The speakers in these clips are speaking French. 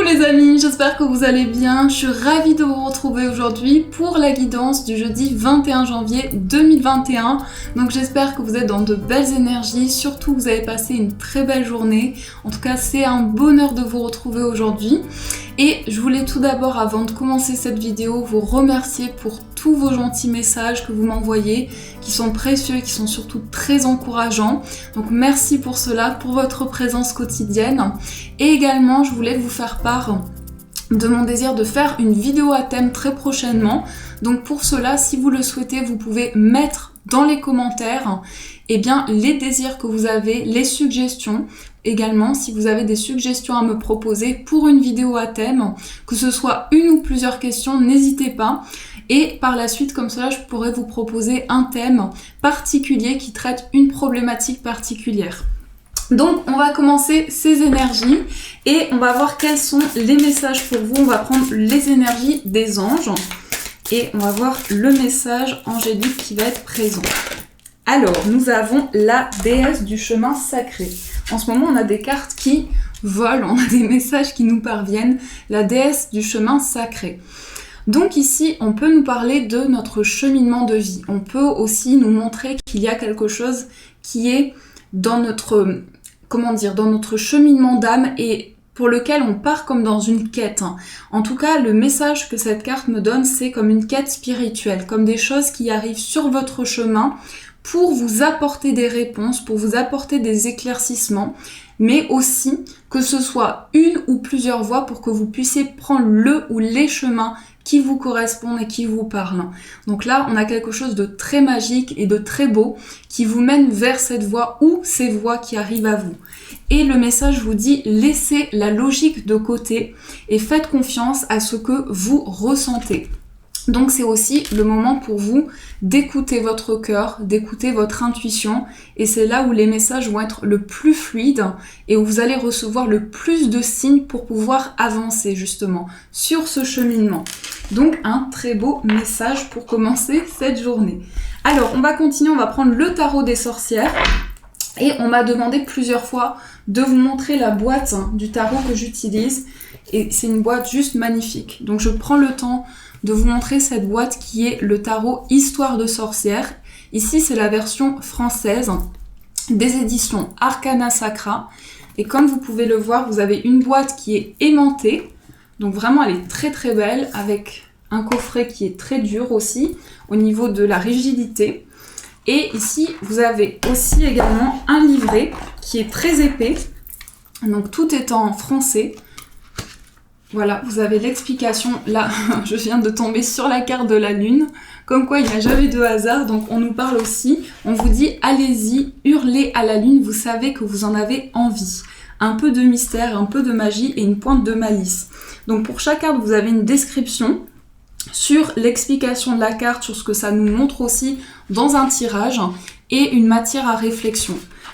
les amis, j'espère que vous allez bien. Je suis ravie de vous retrouver aujourd'hui pour la guidance du jeudi 21 janvier 2021. Donc j'espère que vous êtes dans de belles énergies, surtout que vous avez passé une très belle journée. En tout cas, c'est un bonheur de vous retrouver aujourd'hui. Et je voulais tout d'abord, avant de commencer cette vidéo, vous remercier pour tous vos gentils messages que vous m'envoyez, qui sont précieux et qui sont surtout très encourageants. Donc merci pour cela, pour votre présence quotidienne. Et également, je voulais vous faire part de mon désir de faire une vidéo à thème très prochainement. Donc pour cela, si vous le souhaitez, vous pouvez mettre dans les commentaires les désirs que vous avez, les suggestions. Également, si vous avez des suggestions à me proposer pour une vidéo à thème, que ce soit une ou plusieurs questions, n'hésitez pas. Et par la suite, comme cela, je pourrais vous proposer un thème particulier qui traite une problématique particulière. Donc, on va commencer ces énergies et on va voir quels sont les messages pour vous. On va prendre les énergies des anges et on va voir le message angélique qui va être présent. Alors, nous avons la déesse du chemin sacré. En ce moment, on a des cartes qui volent, on a des messages qui nous parviennent. La déesse du chemin sacré. Donc ici, on peut nous parler de notre cheminement de vie. On peut aussi nous montrer qu'il y a quelque chose qui est dans notre, dans notre cheminement d'âme et pour lequel on part comme dans une quête. En tout cas, le message que cette carte me donne, c'est comme une quête spirituelle, comme des choses qui arrivent sur votre chemin pour vous apporter des réponses, pour vous apporter des éclaircissements, mais aussi que ce soit une ou plusieurs voies pour que vous puissiez prendre le ou les chemins qui vous correspondent et qui vous parlent. Donc là, on a quelque chose de très magique et de très beau qui vous mène vers cette voie ou ces voies qui arrivent à vous. Et le message vous dit, laissez la logique de côté et faites confiance à ce que vous ressentez. Donc c'est aussi le moment pour vous d'écouter votre cœur, d'écouter votre intuition et c'est là où les messages vont être le plus fluides et où vous allez recevoir le plus de signes pour pouvoir avancer justement sur ce cheminement. Donc un très beau message pour commencer cette journée. Alors on va continuer, on va prendre le tarot des sorcières et on m'a demandé plusieurs fois de vous montrer la boîte du tarot que j'utilise et c'est une boîte juste magnifique. Donc je prends le temps de vous montrer cette boîte qui est le tarot Histoire de sorcière. Ici, c'est la version française des éditions Arcana Sacra. Et comme vous pouvez le voir, vous avez une boîte qui est aimantée. Donc vraiment, elle est très très belle avec un coffret qui est très dur aussi au niveau de la rigidité. Et ici, vous avez aussi également un livret qui est très épais. Donc tout est en français. Voilà, vous avez l'explication. Là, je viens de tomber sur la carte de la lune. Comme quoi, il n'y a jamais de hasard. Donc, on nous parle aussi. On vous dit, allez-y, hurlez à la lune. Vous savez que vous en avez envie. Un peu de mystère, un peu de magie et une pointe de malice. Donc, pour chaque carte, vous avez une description sur l'explication de la carte, sur ce que ça nous montre aussi dans un tirage et une matière à réflexion.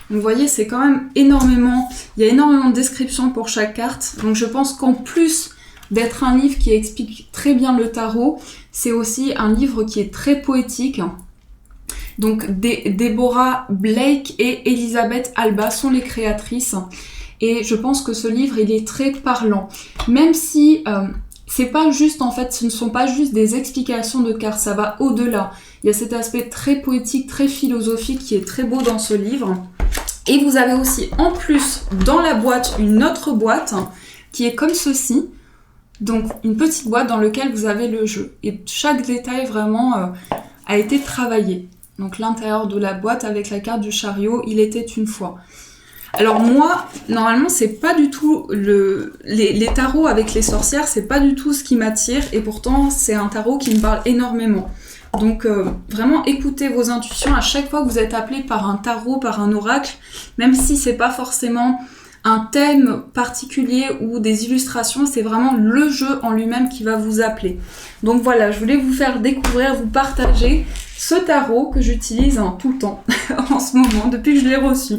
Donc vous voyez, c'est quand même énormément, il y a énormément de descriptions pour chaque carte. Donc je pense qu'en plus d'être un livre qui explique très bien le tarot, c'est aussi un livre qui est très poétique. Donc Deborah Blake et Elisabeth Alba sont les créatrices. Et je pense que ce livre, il est très parlant. Même si c'est pas juste, en fait, ce ne sont pas juste des explications de cartes, ça va au-delà. Il y a cet aspect très poétique, très philosophique qui est très beau dans ce livre. Et vous avez aussi en plus dans la boîte une autre boîte qui est comme ceci. Donc une petite boîte dans laquelle vous avez le jeu. Et chaque détail vraiment a été travaillé. Donc l'intérieur de la boîte avec la carte du chariot, il était une fois. Alors moi, normalement c'est pas du tout les tarots avec les sorcières, c'est pas du tout ce qui m'attire. Et pourtant c'est un tarot qui me parle énormément. Donc vraiment écoutez vos intuitions à chaque fois que vous êtes appelé par un tarot, par un oracle, même si c'est pas forcément un thème particulier ou des illustrations, c'est vraiment le jeu en lui-même qui va vous appeler. Donc voilà, je voulais vous faire découvrir, vous partager ce tarot que j'utilise tout le temps en ce moment, depuis que je l'ai reçu.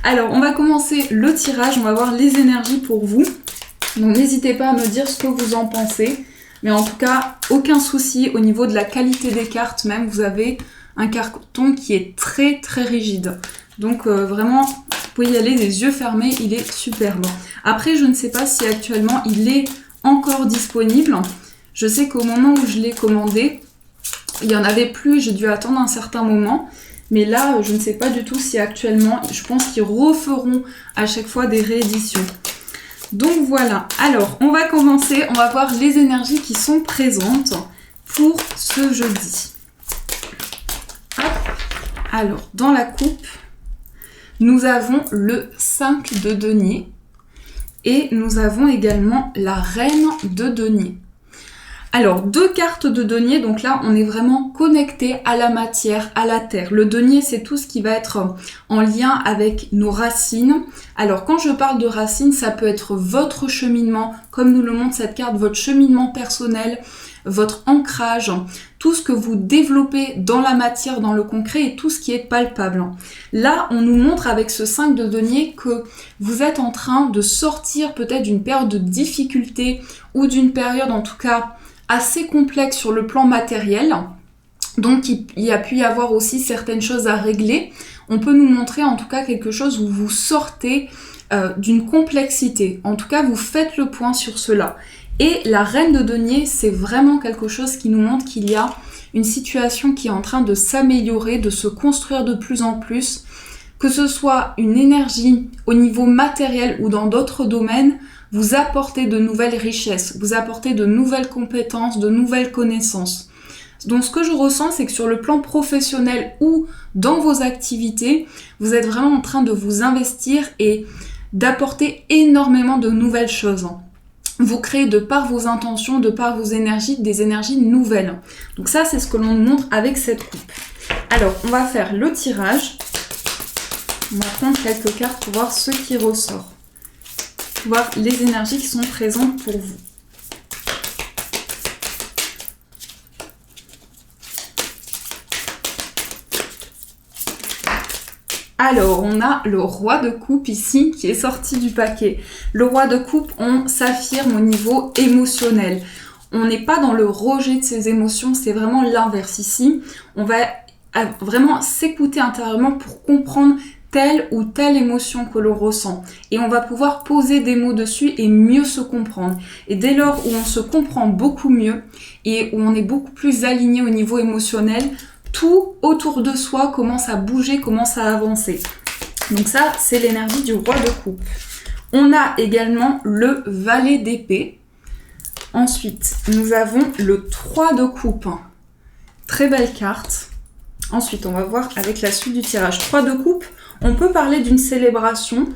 Alors on va commencer le tirage, on va voir les énergies pour vous. Donc n'hésitez pas à me dire ce que vous en pensez. Mais en tout cas, aucun souci au niveau de la qualité des cartes même. Vous avez un carton qui est très très rigide. Donc vraiment, vous pouvez y aller les yeux fermés, il est superbe. Après, je ne sais pas si actuellement il est encore disponible. Je sais qu'au moment où je l'ai commandé, il n'y en avait plus, j'ai dû attendre un certain moment. Mais là, je ne sais pas du tout si actuellement, je pense qu'ils referont à chaque fois des rééditions. Donc voilà, alors on va commencer, on va voir les énergies qui sont présentes pour ce jeudi. Hop. Alors, dans la coupe, nous avons le 5 de denier et nous avons également la reine de denier. Alors, 2 cartes de denier, donc là, on est vraiment connecté à la matière, à la terre. Le denier, c'est tout ce qui va être en lien avec nos racines. Alors, quand je parle de racines, ça peut être votre cheminement, comme nous le montre cette carte, votre cheminement personnel, votre ancrage, tout ce que vous développez dans la matière, dans le concret et tout ce qui est palpable. Là, on nous montre avec ce 5 de denier que vous êtes en train de sortir peut-être d'une période de difficulté ou d'une période en tout cas assez complexe sur le plan matériel. Donc il y a pu y avoir aussi certaines choses à régler. On peut nous montrer en tout cas quelque chose où vous sortez d'une complexité. En tout cas, vous faites le point sur cela. Et la reine de denier, c'est vraiment quelque chose qui nous montre qu'il y a une situation qui est en train de s'améliorer, de se construire de plus en plus, que ce soit une énergie au niveau matériel ou dans d'autres domaines, vous apportez de nouvelles richesses, vous apportez de nouvelles compétences, de nouvelles connaissances. Donc ce que je ressens, c'est que sur le plan professionnel ou dans vos activités, vous êtes vraiment en train de vous investir et d'apporter énormément de nouvelles choses. Vous créez de par vos intentions, de par vos énergies, des énergies nouvelles. Donc ça, c'est ce que l'on montre avec cette coupe. Alors, on va faire le tirage. On va prendre quelques cartes pour voir ce qui ressort. Pour voir les énergies qui sont présentes pour vous. Alors, on a le roi de coupe ici qui est sorti du paquet. Le roi de coupe, on s'affirme au niveau émotionnel. On n'est pas dans le rejet de ses émotions, c'est vraiment l'inverse ici. On va vraiment s'écouter intérieurement pour comprendre telle ou telle émotion que l'on ressent. Et on va pouvoir poser des mots dessus et mieux se comprendre. Et dès lors où on se comprend beaucoup mieux et où on est beaucoup plus aligné au niveau émotionnel, tout autour de soi commence à bouger, commence à avancer. Donc ça, c'est l'énergie du roi de coupe. On a également le valet d'épée. Ensuite, nous avons le 3 de coupe. Très belle carte. Ensuite, on va voir avec la suite du tirage. 3 de coupe, on peut parler d'une célébration.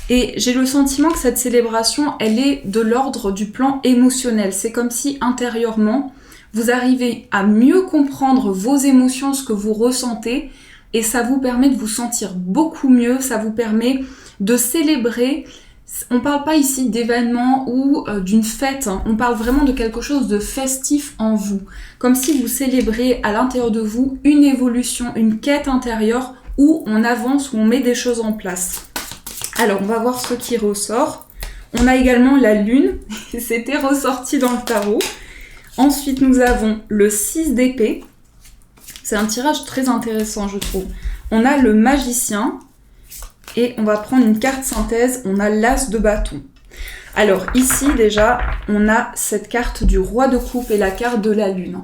Et j'ai le sentiment que cette célébration, elle est de l'ordre du plan émotionnel. C'est comme si intérieurement, vous arrivez à mieux comprendre vos émotions, ce que vous ressentez, et ça vous permet de vous sentir beaucoup mieux, ça vous permet de célébrer. On ne parle pas ici d'événements ou d'une fête, hein. On parle vraiment de quelque chose de festif en vous. Comme si vous célébrez à l'intérieur de vous une évolution, une quête intérieure où on avance, où on met des choses en place. Alors, on va voir ce qui ressort. On a également la lune, c'était ressorti dans le tarot. Ensuite, nous avons le 6 d'épée. C'est un tirage très intéressant, je trouve. On a le magicien. Et on va prendre une carte synthèse. On a l'as de bâton. Alors, ici, déjà, on a cette carte du roi de coupe et la carte de la lune.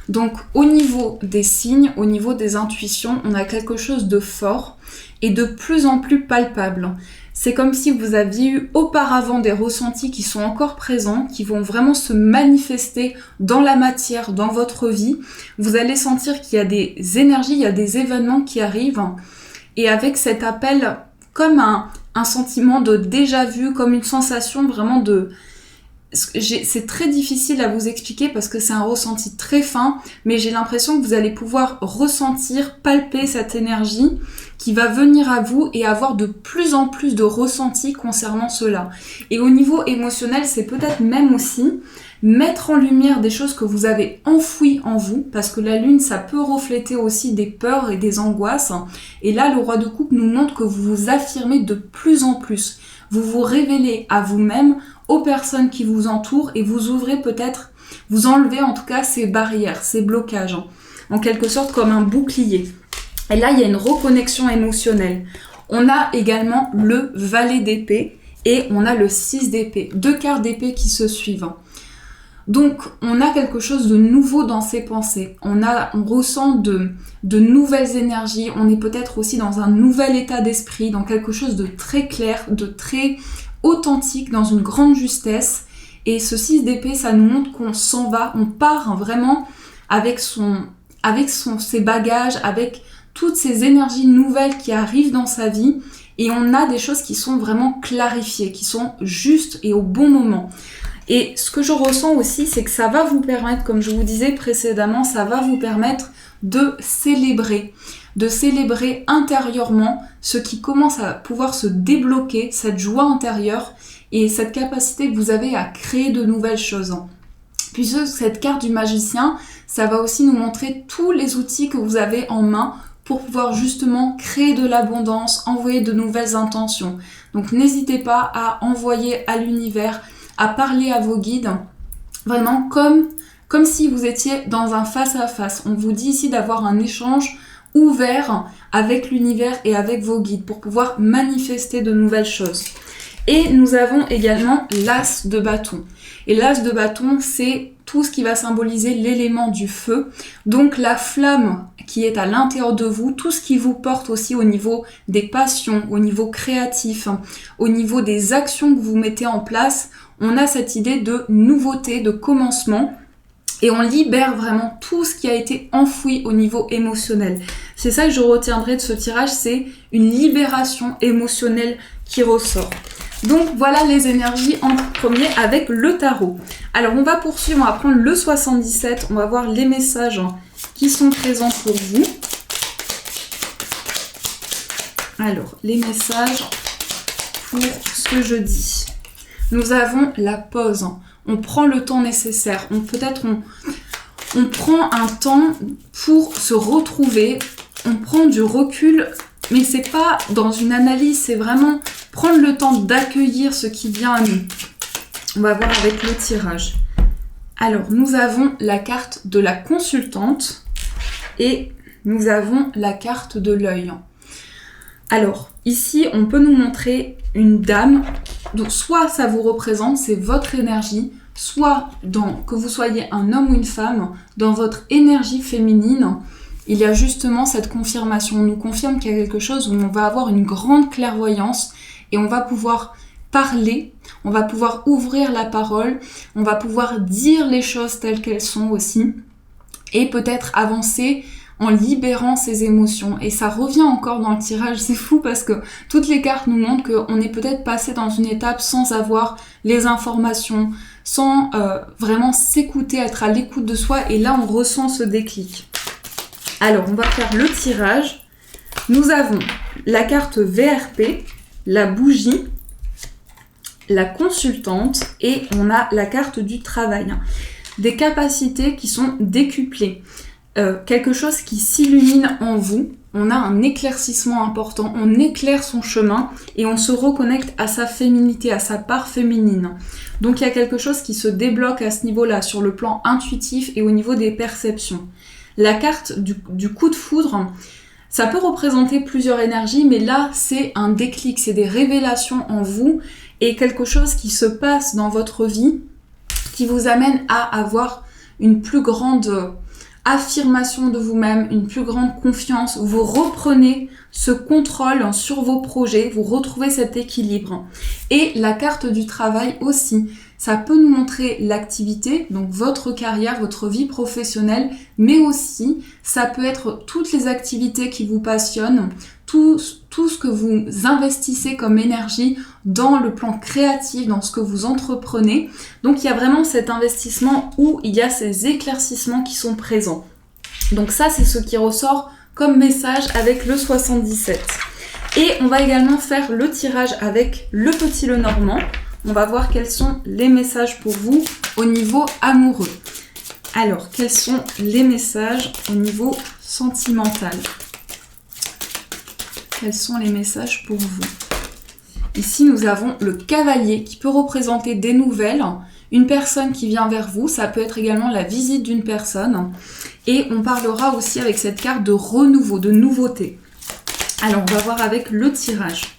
Donc, au niveau des signes, au niveau des intuitions, on a quelque chose de fort et de plus en plus palpable. C'est comme si vous aviez eu auparavant des ressentis qui sont encore présents, qui vont vraiment se manifester dans la matière, dans votre vie. Vous allez sentir qu'il y a des énergies, il y a des événements qui arrivent. Et avec cet appel, comme un sentiment de déjà-vu, comme une sensation vraiment de... C'est très difficile à vous expliquer parce que c'est un ressenti très fin, mais j'ai l'impression que vous allez pouvoir ressentir, palper cette énergie qui va venir à vous et avoir de plus en plus de ressentis concernant cela. Et au niveau émotionnel, c'est peut-être même aussi mettre en lumière des choses que vous avez enfouies en vous, parce que la lune, ça peut refléter aussi des peurs et des angoisses. Et là, le roi de coupe nous montre que vous vous affirmez de plus en plus. Vous vous révélez à vous-même, aux personnes qui vous entourent, et vous ouvrez peut-être, vous enlevez en tout cas ces barrières, ces blocages, en quelque sorte comme un bouclier. Et là, il y a une reconnexion émotionnelle. On a également le valet d'épée et on a le 6 d'épée. 2 cartes d'épée qui se suivent. Donc, on a quelque chose de nouveau dans ses pensées. On ressent de nouvelles énergies. On est peut-être aussi dans un nouvel état d'esprit, dans quelque chose de très clair, de très authentique, dans une grande justesse. Et ce 6 d'épée, ça nous montre qu'on s'en va, on part vraiment avec ses bagages, avec toutes ces énergies nouvelles qui arrivent dans sa vie. Et on a des choses qui sont vraiment clarifiées, qui sont justes et au bon moment. Et ce que je ressens aussi, c'est que ça va vous permettre, comme je vous disais précédemment, ça va vous permettre de célébrer intérieurement ce qui commence à pouvoir se débloquer, cette joie intérieure et cette capacité que vous avez à créer de nouvelles choses. Puisque cette carte du magicien, ça va aussi nous montrer tous les outils que vous avez en main pour pouvoir justement créer de l'abondance, envoyer de nouvelles intentions. Donc n'hésitez pas à envoyer à l'univers, à parler à vos guides, vraiment comme si vous étiez dans un face-à-face. On vous dit ici d'avoir un échange ouvert avec l'univers et avec vos guides pour pouvoir manifester de nouvelles choses. Et nous avons également l'as de bâton. Et l'as de bâton, c'est tout ce qui va symboliser l'élément du feu. Donc la flamme qui est à l'intérieur de vous, tout ce qui vous porte aussi au niveau des passions, au niveau créatif, au niveau des actions que vous mettez en place. On a cette idée de nouveauté, de commencement. Et on libère vraiment tout ce qui a été enfoui au niveau émotionnel. C'est ça que je retiendrai de ce tirage, c'est une libération émotionnelle qui ressort. Donc voilà les énergies en premier avec le tarot. Alors on va poursuivre, on va prendre le 77, on va voir les messages qui sont présents pour vous. Alors les messages pour ce jeudi. Nous avons la pause. On prend le temps nécessaire. On prend un temps pour se retrouver. On prend du recul, mais c'est pas dans une analyse, c'est vraiment prendre le temps d'accueillir ce qui vient à nous. On va voir avec le tirage. Alors, nous avons la carte de la consultante et nous avons la carte de l'œil. Alors, ici, on peut nous montrer une dame. Donc, soit ça vous représente, c'est votre énergie, soit que vous soyez un homme ou une femme, dans votre énergie féminine, il y a justement cette confirmation. On nous confirme qu'il y a quelque chose où on va avoir une grande clairvoyance et on va pouvoir parler, on va pouvoir ouvrir la parole, on va pouvoir dire les choses telles qu'elles sont aussi et peut-être avancer en libérant ses émotions. Et ça revient encore dans le tirage, c'est fou parce que toutes les cartes nous montrent qu'on est peut-être passé dans une étape sans avoir les informations, sans vraiment s'écouter, être à l'écoute de soi, et là on ressent ce déclic. Alors on va faire le tirage. Nous avons la carte VRP, la bougie, la consultante et on a la carte du travail. Des capacités qui sont décuplées. Quelque chose qui s'illumine en vous, on a un éclaircissement important, on éclaire son chemin et on se reconnecte à sa féminité, à sa part féminine. Donc il y a quelque chose qui se débloque à ce niveau-là, sur le plan intuitif et au niveau des perceptions. La carte du coup de foudre, ça peut représenter plusieurs énergies, mais là c'est un déclic, c'est des révélations en vous et quelque chose qui se passe dans votre vie qui vous amène à avoir une plus grande affirmation de vous-même, une plus grande confiance. Vous reprenez ce contrôle sur vos projets, vous retrouvez cet équilibre. Et la carte du travail aussi, ça peut nous montrer l'activité, donc votre carrière, votre vie professionnelle, mais aussi ça peut être toutes les activités qui vous passionnent, tout ce que vous investissez comme énergie dans le plan créatif, dans ce que vous entreprenez. Donc il y a vraiment cet investissement où il y a ces éclaircissements qui sont présents. Donc ça c'est ce qui ressort comme message avec le 77. Et on va également faire le tirage avec le petit Lenormand. On va voir quels sont les messages pour vous au niveau amoureux. Alors, quels sont les messages au niveau sentimental ? Quels sont les messages pour vous ? Ici, nous avons le cavalier qui peut représenter des nouvelles, une personne qui vient vers vous, ça peut être également la visite d'une personne. Et on parlera aussi avec cette carte de renouveau, de nouveauté. Alors, on va voir avec le tirage.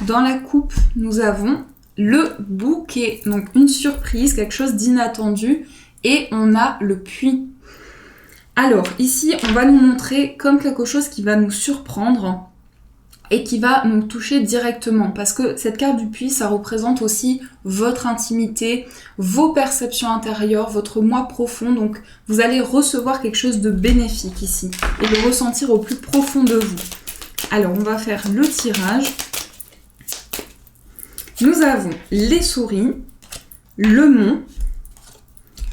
Dans la coupe, nous avons le bouquet, donc une surprise, quelque chose d'inattendu. Et on a le puits. Alors, ici, on va nous montrer comme quelque chose qui va nous surprendre et qui va nous toucher directement. Parce que cette carte du puits, ça représente aussi votre intimité, vos perceptions intérieures, votre moi profond. Donc, vous allez recevoir quelque chose de bénéfique ici et le ressentir au plus profond de vous. Alors, on va faire le tirage. Nous avons les souris, le mont,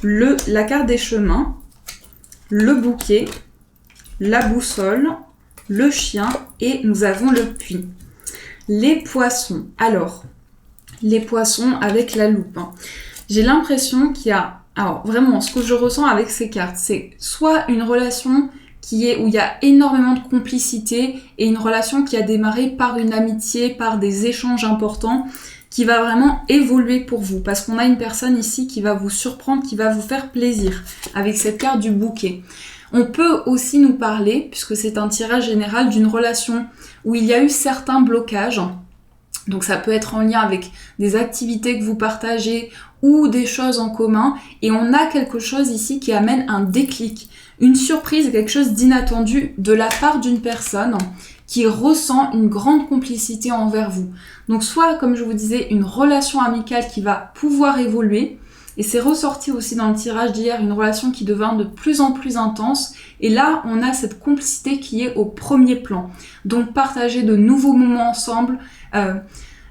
la carte des chemins, le bouquet, la boussole, le chien et nous avons le puits. Les poissons. Alors, les poissons avec la loupe. J'ai l'impression qu'il y a... Alors, vraiment, ce que je ressens avec ces cartes, c'est soit une relation où il y a énormément de complicité et une relation qui a démarré par une amitié, par des échanges importants, qui va vraiment évoluer pour vous. Parce qu'on a une personne ici qui va vous surprendre, qui va vous faire plaisir avec cette carte du bouquet. On peut aussi nous parler, puisque c'est un tirage général, d'une relation où il y a eu certains blocages. Donc ça peut être en lien avec des activités que vous partagez ou des choses en commun. Et on a quelque chose ici qui amène un déclic, une surprise, quelque chose d'inattendu de la part d'une personne qui ressent une grande complicité envers vous. Donc soit, comme je vous disais, une relation amicale qui va pouvoir évoluer, et c'est ressorti aussi dans le tirage d'hier, une relation qui devient de plus en plus intense, et là, on a cette complicité qui est au premier plan. Donc partager de nouveaux moments ensemble,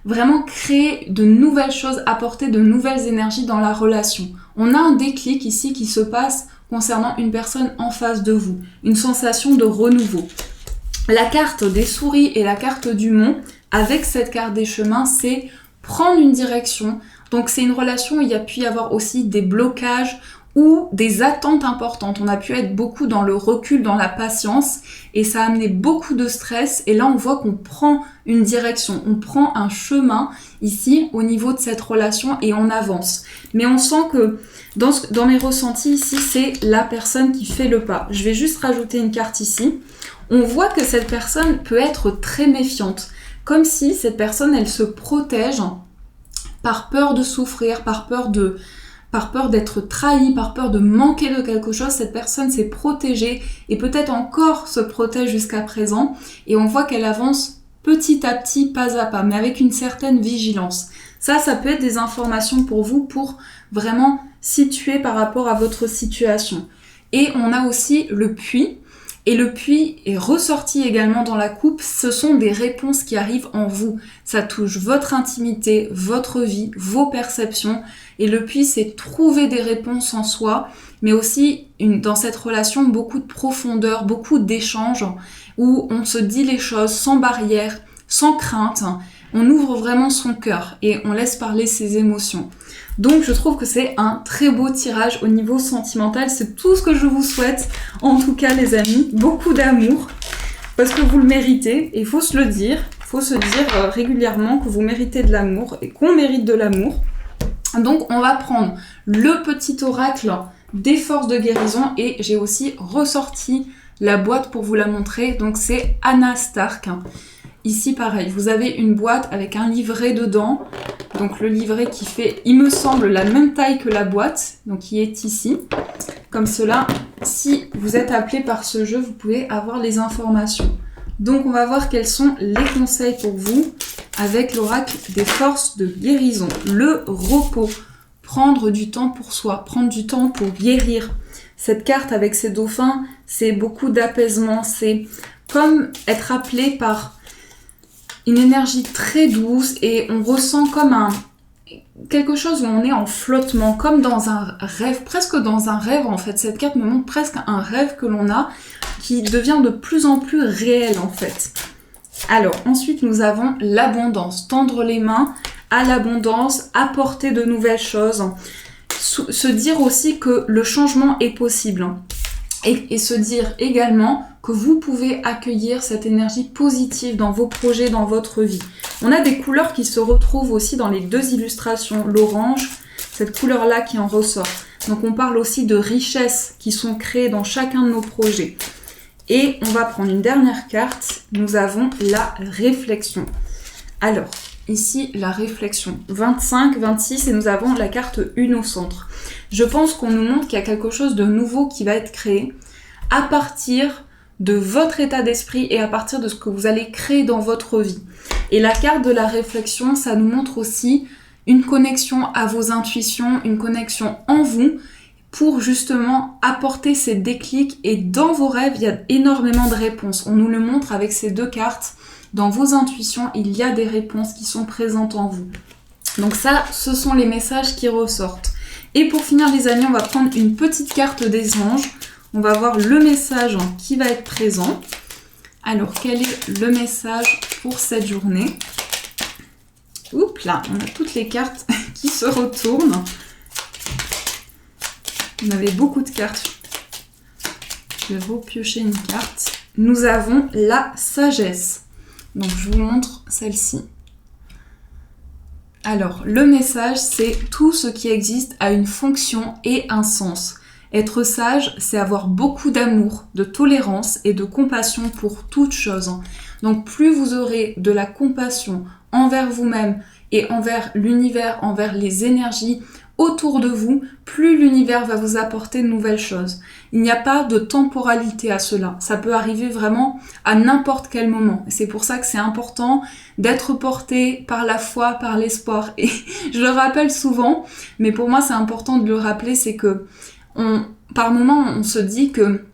vraiment créer de nouvelles choses, apporter de nouvelles énergies dans la relation. On a un déclic ici qui se passe concernant une personne en face de vous, une sensation de renouveau. La carte des souris et la carte du mont, avec cette carte des chemins, c'est prendre une direction. Donc c'est une relation où il y a pu y avoir aussi des blocages ou des attentes importantes. On a pu être beaucoup dans le recul, dans la patience, et ça a amené beaucoup de stress. Et là, on voit qu'on prend une direction, on prend un chemin ici au niveau de cette relation et on avance. Mais on sent que dans mes ressentis ici, c'est la personne qui fait le pas. Je vais juste rajouter une carte ici. On voit que cette personne peut être très méfiante, comme si cette personne, elle se protège par peur de souffrir, par peur d'être trahie, par peur de manquer de quelque chose. Cette personne s'est protégée et peut-être encore se protège jusqu'à présent. Et on voit qu'elle avance petit à petit, pas à pas, mais avec une certaine vigilance. Ça peut être des informations pour vous pour vraiment situer par rapport à votre situation. Et on a aussi le puits. Et le puits est ressorti également dans la coupe, ce sont des réponses qui arrivent en vous. Ça touche votre intimité, votre vie, vos perceptions. Et le puits, c'est trouver des réponses en soi, mais aussi dans cette relation, beaucoup de profondeur, beaucoup d'échanges, où on se dit les choses sans barrière, sans crainte. On ouvre vraiment son cœur et on laisse parler ses émotions. Donc je trouve que c'est un très beau tirage au niveau sentimental. C'est tout ce que je vous souhaite. En tout cas les amis, beaucoup d'amour. Parce que vous le méritez. Et il faut se le dire. Il faut se dire régulièrement que vous méritez de l'amour et qu'on mérite de l'amour. Donc on va prendre le petit oracle des forces de guérison. Et j'ai aussi ressorti la boîte pour vous la montrer. Donc c'est Anna Stark. Ici, pareil, vous avez une boîte avec un livret dedans. Donc le livret qui fait, il me semble, la même taille que la boîte. Donc qui est ici. Comme cela, si vous êtes appelé par ce jeu, vous pouvez avoir les informations. Donc on va voir quels sont les conseils pour vous avec l'oracle des forces de guérison. Le repos. Prendre du temps pour soi. Prendre du temps pour guérir. Cette carte avec ces dauphins, c'est beaucoup d'apaisement. C'est comme être appelé par une énergie très douce et on ressent comme quelque chose où on est en flottement, comme dans un rêve, presque dans un rêve en fait. Cette carte me montre presque un rêve que l'on a qui devient de plus en plus réel en fait. Alors ensuite nous avons l'abondance, tendre les mains à l'abondance, apporter de nouvelles choses, se dire aussi que le changement est possible. et se dire également que vous pouvez accueillir cette énergie positive dans vos projets, dans votre vie. On a des couleurs qui se retrouvent aussi dans les deux illustrations, l'orange, cette couleur-là qui en ressort. Donc on parle aussi de richesses qui sont créées dans chacun de nos projets. Et on va prendre une dernière carte, nous avons la réflexion. Alors, ici la réflexion, 25, 26 et nous avons la carte 1 au centre. Je pense qu'on nous montre qu'il y a quelque chose de nouveau qui va être créé à partir de votre état d'esprit et à partir de ce que vous allez créer dans votre vie. Et la carte de la réflexion, ça nous montre aussi une connexion à vos intuitions, une connexion en vous pour justement apporter ces déclics. Et dans vos rêves, il y a énormément de réponses. On nous le montre avec ces deux cartes. Dans vos intuitions, il y a des réponses qui sont présentes en vous. Donc ça, ce sont les messages qui ressortent. Et pour finir les amis, on va prendre une petite carte des anges. On va voir le message qui va être présent. Alors, quel est le message pour cette journée ? Oups là, on a toutes les cartes qui se retournent. On avait beaucoup de cartes. Je vais repiocher une carte. Nous avons la sagesse. Donc, je vous montre celle-ci. Alors, le message, c'est tout ce qui existe a une fonction et un sens. Être sage, c'est avoir beaucoup d'amour, de tolérance et de compassion pour toute chose. Donc, plus vous aurez de la compassion envers vous-même et envers l'univers, envers les énergies autour de vous, plus l'univers va vous apporter de nouvelles choses. Il n'y a pas de temporalité à cela. Ça peut arriver vraiment à n'importe quel moment. C'est pour ça que c'est important d'être porté par la foi, par l'espoir. Et je le rappelle souvent, mais pour moi c'est important de le rappeler, c'est que par moment on se dit que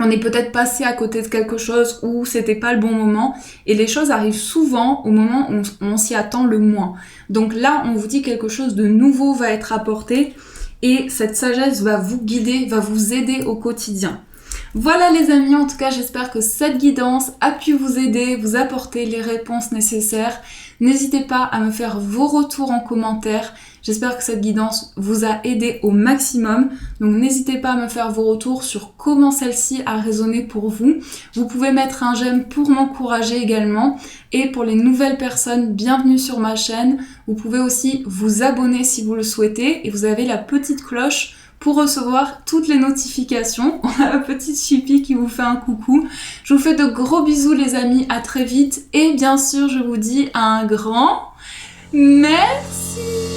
on est peut-être passé à côté de quelque chose ou c'était pas le bon moment et les choses arrivent souvent au moment où on s'y attend le moins. Donc là, on vous dit quelque chose de nouveau va être apporté et cette sagesse va vous guider, va vous aider au quotidien. Voilà les amis, en tout cas j'espère que cette guidance a pu vous aider, vous apporter les réponses nécessaires. N'hésitez pas à me faire vos retours en commentaire. J'espère que cette guidance vous a aidé au maximum. Donc n'hésitez pas à me faire vos retours sur comment celle-ci a résonné pour vous. Vous pouvez mettre un j'aime pour m'encourager également. Et pour les nouvelles personnes, bienvenue sur ma chaîne. Vous pouvez aussi vous abonner si vous le souhaitez. Et vous avez la petite cloche pour recevoir toutes les notifications. On a la petite Chippy qui vous fait un coucou. Je vous fais de gros bisous les amis, à très vite. Et bien sûr, je vous dis un grand merci.